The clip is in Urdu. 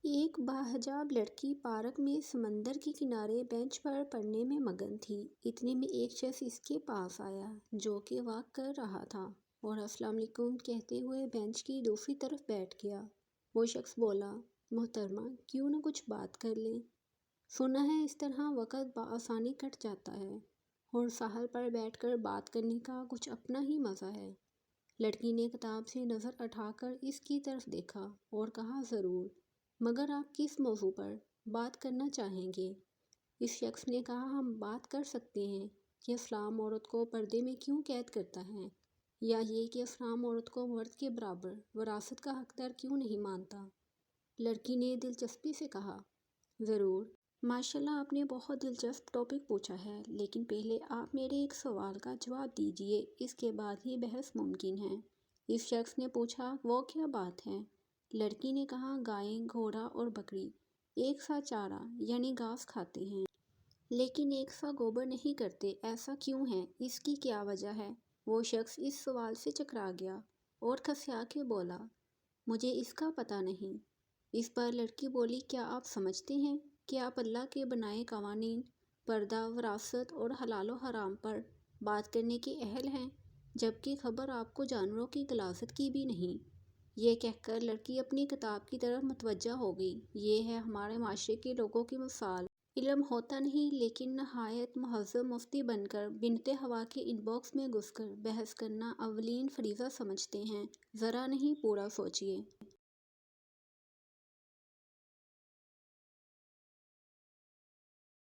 ایک باحجاب لڑکی پارک میں سمندر کے کنارے بینچ پر پڑھنے میں مگن تھی۔ اتنے میں ایک شخص اس کے پاس آیا جو کہ واک کر رہا تھا اور السلام علیکم کہتے ہوئے بینچ کی دوسری طرف بیٹھ گیا۔ وہ شخص بولا، محترمہ کیوں نہ کچھ بات کر لیں؟ سنا ہے اس طرح وقت بآسانی کٹ جاتا ہے اور ساحل پر بیٹھ کر بات کرنے کا کچھ اپنا ہی مزہ ہے۔ لڑکی نے کتاب سے نظر اٹھا کر اس کی طرف دیکھا اور کہا، ضرور، مگر آپ کس موضوع پر بات کرنا چاہیں گے؟ اس شخص نے کہا، ہم بات کر سکتے ہیں کہ اسلام عورت کو پردے میں کیوں قید کرتا ہے، یا یہ کہ اسلام عورت کو مرد کے برابر وراثت کا حقدار کیوں نہیں مانتا؟ لڑکی نے دلچسپی سے کہا، ضرور، ماشاءاللہ آپ نے بہت دلچسپ ٹاپک پوچھا ہے، لیکن پہلے آپ میرے ایک سوال کا جواب دیجئے، اس کے بعد ہی بحث ممکن ہے۔ اس شخص نے پوچھا، وہ کیا بات ہے؟ لڑکی نے کہا، گائے، گھوڑا اور بکری ایک سا چارہ یعنی گھاس کھاتے ہیں، لیکن ایک سا گوبر نہیں کرتے، ایسا کیوں ہے؟ اس کی کیا وجہ ہے؟ وہ شخص اس سوال سے چکرا گیا اور کھسیا کے بولا، مجھے اس کا پتہ نہیں۔ اس پر لڑکی بولی، کیا آپ سمجھتے ہیں کہ آپ اللہ کے بنائے قوانین، پردہ، وراثت اور حلال و حرام پر بات کرنے کے اہل ہیں، جبکہ خبر آپ کو جانوروں کی غلاظت کی بھی نہیں؟ یہ کہہ کر لڑکی اپنی کتاب کی طرف متوجہ ہو گئی۔ یہ ہے ہمارے معاشرے کے لوگوں کی مثال۔ علم ہوتا نہیں، لیکن نہایت مہذب مفتی بن کر بنت ہوا کے ان باکس میں گھس کر بحث کرنا اولین فریضہ سمجھتے ہیں۔ ذرا نہیں، پورا سوچئے۔